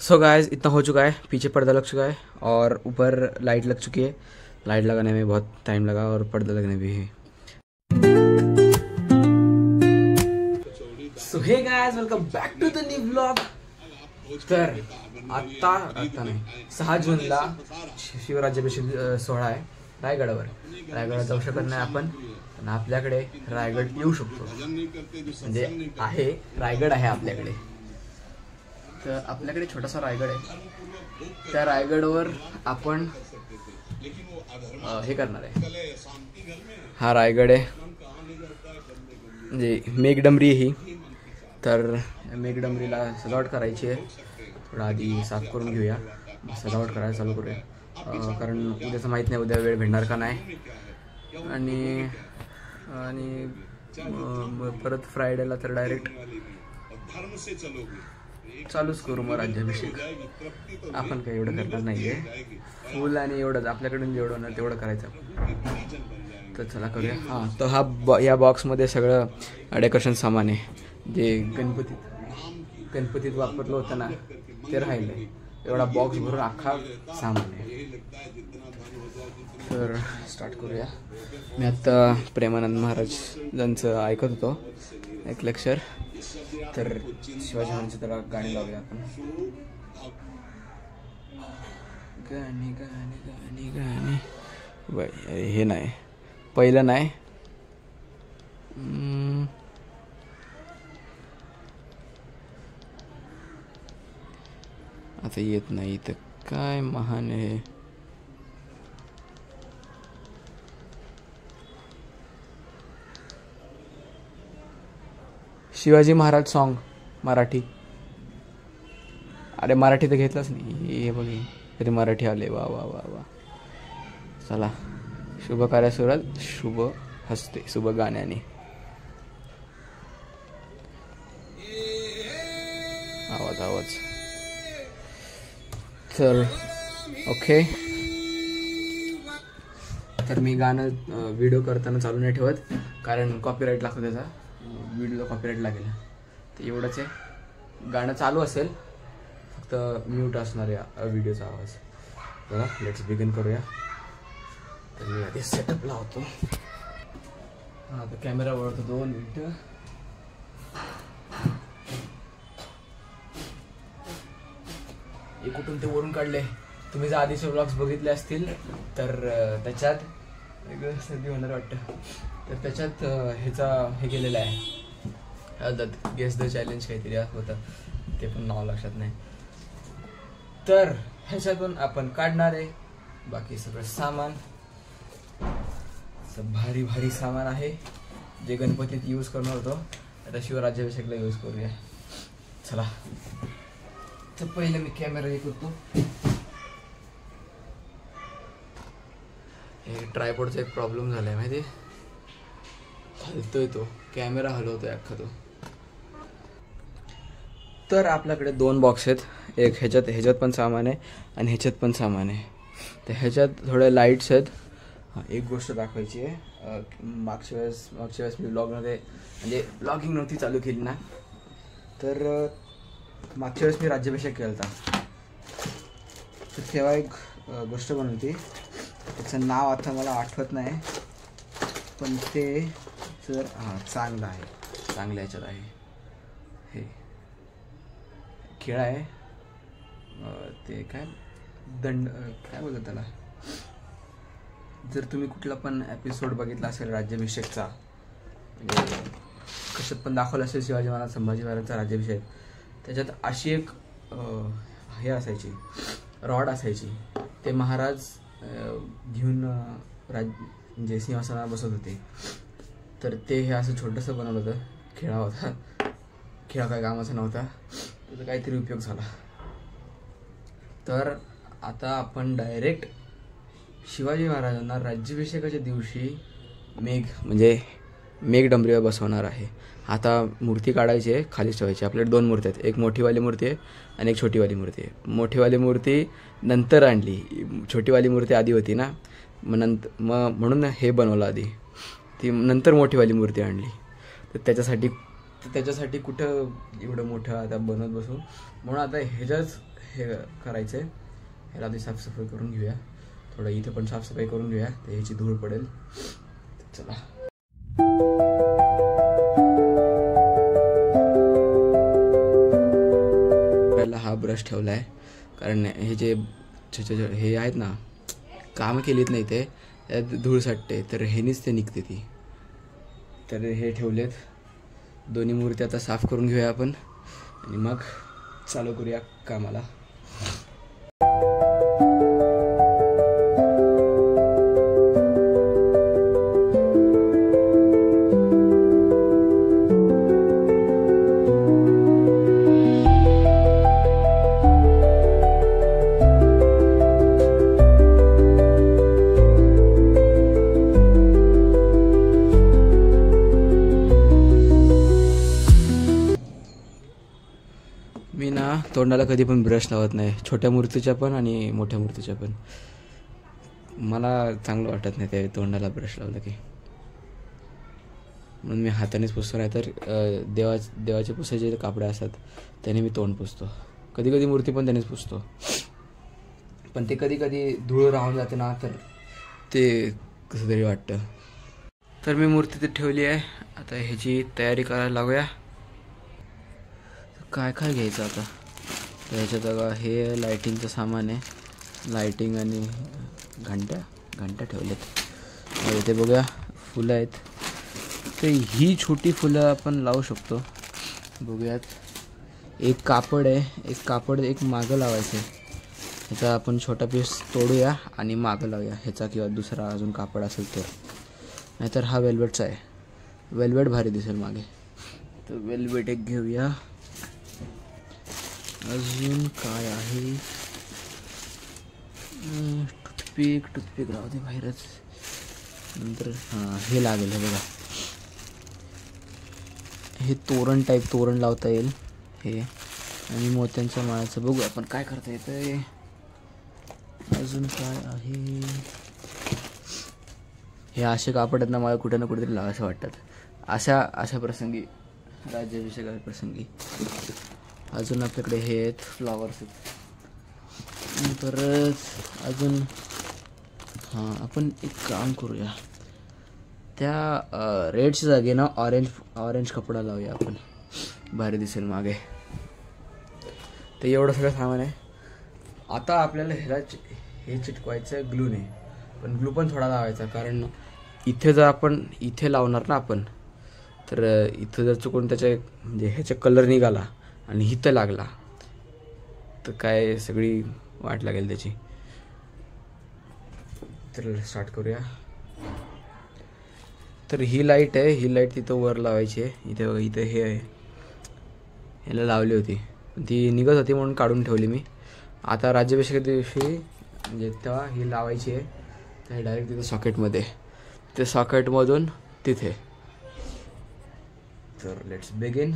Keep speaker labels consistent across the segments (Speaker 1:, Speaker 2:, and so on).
Speaker 1: So guys इतना हो चुका है, पीछे पर्दा लग चुका है और ऊपर लाइट लग चुकी है। लाइट लगाने में बहुत टाइम लगा और पर्दा लगने भी है। So hey guys, welcome back to the new vlog. तर आता नाही 6 जूनला शिवराज्याभिषेक सोहळा आहे रायगडावर। रायगडात जाऊ शकत नाही आपण, पण आपल्याकडे रायगड येऊ शकतो, म्हणजे आहे रायगड आहे आपल्याकडे। तर आपल्याकडे छोटासा रायगड आहे, त्या रायगडवर आपण हे करणार आहे। हा रायगड आहे, म्हणजे मेघडंबरी ही। तर मेघडंबरीला सजावट करायची आहे, थोडा आधी साफ करून घेऊया, सजावट करायला चालू करूया, कारण उद्याचं माहीत नाही उद्या वेळ भेटणार का नाही। आणि आणि परत फ्रायडेला तर डायरेक्ट चालूच करू मग राज्याभिषेक। आपण काही एवढं करणार नाहीये, फुल आणि एवढंच आपल्याकडून जेवढं ना तेवढं करायचं। तर चला करूया। हां, तर हा या बॉक्समध्ये सगळं डेकोरेशन सामान आहे, जे गणपतीत वापरलं होतं ना ते राहिलंय। एवढा बॉक्स भरून अख्खा सामान आहे। तर स्टार्ट करूया। मी आता प्रेमानंद महाराजांचं ऐकत होतो एक लेक्चर, तर शिवाजी महाराजांची त्याला गाणी लावूया आपण। गाणी गाणी गाणी गाणी बाई, हे नाही पहिलं नाही, आता येत नाही तर काय महान आहे। शिवाजी महाराज सॉन्ग मराठी। अरे मराठी तर घेतलंच नाही, हे बघ तरी मराठी आले। वा वा वा वा। चला, शुभ कार्य सुरुवात शुभ हस्ते, शुभ गाण्याने। आवाज आवाज। तर ओके, तर मी गाणं व्हिडिओ करताना चालू नाही ठेवत, कारण कॉपीराईट लागतो त्याचा, व्हिडिओला कॉपीराईट लागेल। तर एवढंच आहे, गाणं चालू असेल, फक्त म्यूट असणार आहे व्हिडिओचा आवाज। चला लेट्स बिगिन करूया। तर मी आधी सेटअप लावतो। हां, तर कॅमेरा वळतो 2 मिनिटं। हे कुठून ते वरून काढले, तुम्ही जर आधीचे व्लॉग्स बघितले असतील तर त्याच्यात वेगळं सर्दी होणार वाटतं। तर त्याच्यात ह्याचा हे केलेलं आहे, गेस द चॅलेंज काहीतरी होतं, ते पण नाव लक्षात नाही। तर ह्याच्यातून आपण काढणार आहे बाकी सगळं सामान। भारी भारी सामान आहे, जे गणपतीत यूज करणार होतो, आता शिवराज्याभिषेकला यूज करूया। चला, तर पहिले मी कॅमेरा हे करतो। हे ट्रायपॉडचा एक प्रॉब्लेम झालाय माहिती, हलतोय तो कॅमेरा, हलवतोय अख्खा तो। तर आपल्याकडे 2 बॉक्स आहेत, एक ह्याच्यात पण सामान आहे आणि ह्याच्यात पण सामान आहे। तर ह्याच्यात थोडे लाईट्स आहेत। एक गोष्ट दाखवायची आहे, मागच्या वेळेस मी ब्लॉगमध्ये, म्हणजे ब्लॉगिंग नव्हती चालू केली ना, तर मागच्या वेळेस मी राज्याभिषेक केला होता, तर तेव्हा एक गोष्ट बनवती, त्याचं नाव आता मला आठवत नाही, पण ते जर चांगलं आहे, चांगल्या ह्याच्यात आहे। हे खेळ आहे, ते काय दंड काय बोलतात त्याला। जर तुम्ही कुठला पण एपिसोड बघितला असेल राज्याभिषेकचा, म्हणजे कशात पण दाखवलं असेल शिवाजी महाराज संभाजी महाराजांचा राज्याभिषेक, त्याच्यात अशी एक हे असायची, रॉड असायची, ते महाराज घेऊन म्हणजे सिंहासनावर बसत होते। तर ते हे असं छोटंसं बनवलं होतं, खेळा होता, खेळा काय कामाचा नव्हता, त्याचा काहीतरी उपयोग झाला। तर आता आपण डायरेक्ट शिवाजी महाराजांना राज्याभिषेकाच्या दिवशी म्हणजे मेघडंबरीवर बसवणार आहे। आता मूर्ती काढायची आहे, खाली ठेवायची। आपल्याकडे 2 मूर्ती आहेत, एक मोठीवाली मूर्ती आहे आणि एक छोटीवाली मूर्ती आहे। मोठीवाली मूर्ती नंतर आणली, छोटीवाली मूर्ती आधी होती ना, मग म्हणून हे बनवलं आधी, ती नंतर मोठीवाली मूर्ती आणली। तर त्याच्यासाठी तर त्याच्यासाठी कुठं एवढं मोठं आता बनवत बसू, म्हणून आता ह्याच्याच हे करायचं आहे. ह्याला आधी साफसफाई करून घेऊया, थोडं इथं पण साफसफाई करून घेऊया, तर ह्याची धूळ पडेल. चला. पहिला हा ब्रश ठेवला आहे, कारण हे जे हे आहेत ना, कामं केलीत नाही ते, त्यात धूळ साठते, तर ह्यानीच ते निघते ती. तर हे ठेवलेत. दोन्ही मूर्ती आता साफ करून घेऊया आपण आणि मग चालू करूया कामाला. मी ना तोंडाला कधी पण ब्रश लावत नाही, छोट्या मूर्तीच्या पण आणि मोठ्या मूर्तीच्या पण. मला चांगलं वाटत नाही ते तोंडाला ब्रश लावलं की, म्हणून मी हातानेच पुसतो. नाही तर देवाचे पुसायचे जे कापडे असतात त्याने मी तोंड पुसतो. कधी कधी मूर्ती पण त्यानेच पुसतो, पण ते कधी कधी धूळ राहून जाते ना, तर ते कसं तरी वाटतं. तर मी मूर्ती तिथे ठेवली आहे. आता ह्याची तयारी करायला लागूया. काय काय घ्यायचं आता, तर ह्याच्यात बघा हे लायटिंगचं सामान आहे. लायटिंग आणि घंट्या ठेवल्यात. इथे बघूया फुलं आहेत, तर ही छोटी फुलं आपण लावू शकतो. बघूयात. एक कापड आहे, एक मागं लावायचं आहे. ह्याचा आपण छोटा पीस तोडूया आणि मागं लावूया ह्याचा, किंवा दुसरा अजून कापड असेल तर. नाहीतर हा वेल्वेटचा आहे, वेल्वेट भारी दिसेल मागे, तर वेल्वेट एक घेऊया. अजून काय आहे, टूथपिक राहू दे बाहेरच. नंतर हां हे लागेल, हे बघा, हे तोरण लावता येईल हे, आणि मोत्यांच्या माळाचं बघू आपण काय करता येतं. अजून काय आहे, हे असे कापड आहेत ना, मला कुठे ना कुठेतरी लावायचं वाटतात अशा प्रसंगी, राज्याभिषेका प्रसंगी. अजून आपल्याकडे हे आहेत फ्लॉवर्स आहेत. परत अजून हां आपण एक काम करूया, त्या रेडच्या जागी ना ऑरेंज कपडा लावूया आपण, भारी दिसेल मागे. तर एवढं सगळं सामान आहे. आता आपल्याला हे चिटकवायचं आहे ग्लूने, पण ग्लू पण थोडा लावायचा, कारण इथे जर आपण इथे लावणार ना आपण, तर इथं जर चुकून त्याचे म्हणजे ह्याचा कलर निघाला आणि इथं लागला तर काय सगळी वाट लागेल त्याची. तर स्टार्ट करूया. तर ही लाईट आहे, ही लाईट तिथं वर लावायची आहे. इथे बघा, इथं हे आहे, ह्याला लावली होती, ती निघत होती म्हणून काढून ठेवली मी. आता राज्याभिषेका दिवशी म्हणजे तेव्हा ही लावायची आहे, तर डायरेक्ट तिथं सॉकेटमध्ये, ते सॉकेटमधून तिथे. तर लेट्स बिगिन.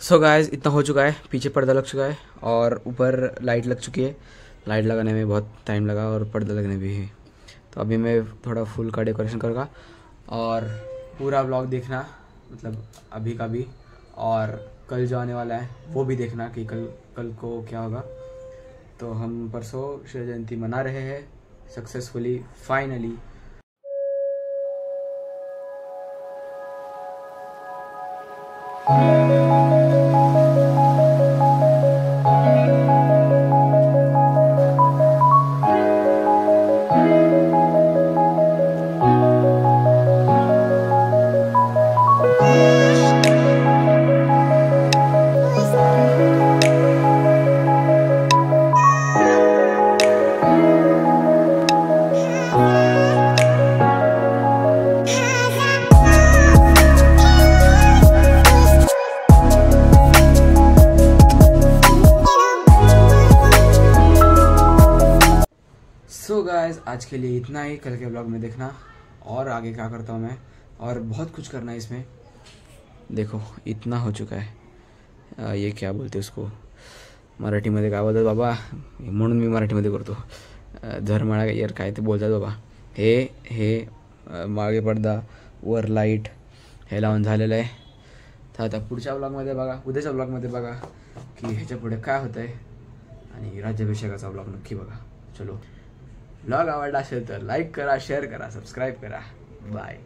Speaker 1: सो गाइस इतना हो चुका है, पीछे पर्दा लग चुका है और ऊपर लाइट लग चुकी है. लाइट लगाने में बहुत टाइम लगा और पर्दा लगने भी है. तो अभी मैं थोड़ा फूल का डेकोरेशन करूँगा और पूरा व्लॉग देखना, मतलब अभी का भी, और कल जो आने वाला है वो भी देखना कि कल को क्या होगा। तो हम परसों शिव जयंती मना रहे हैं सक्सेसफुली, फाइनली। सो गाइस, आज के लिए इतना ही। कल के ब्लॉग में देखना और आगे क्या करता हूँ मैं, और बहुत कुछ करना है इसमें। देखो इतना हो चुका है। ये क्या बोलते उसको मराठीमध्ये, काय बोलतात बाबा, म्हणून मी मराठीमध्ये करतो। झरमाळा यार काय ते बोलतात बाबा। हे मागे पडदा, वर लाईट, हे लावून झालेलं आहे। तर आता पुढच्या ब्लॉगमध्ये बघा, उद्याच्या ब्लॉगमध्ये बघा की ह्याच्या पुढे काय होतं आहे, आणि राज्याभिषेकाचा ब्लॉग नक्की बघा। चलो, ब्लॉग आवडला असेल तर लाईक करा, शेअर करा, सबस्क्राईब करा। बाय।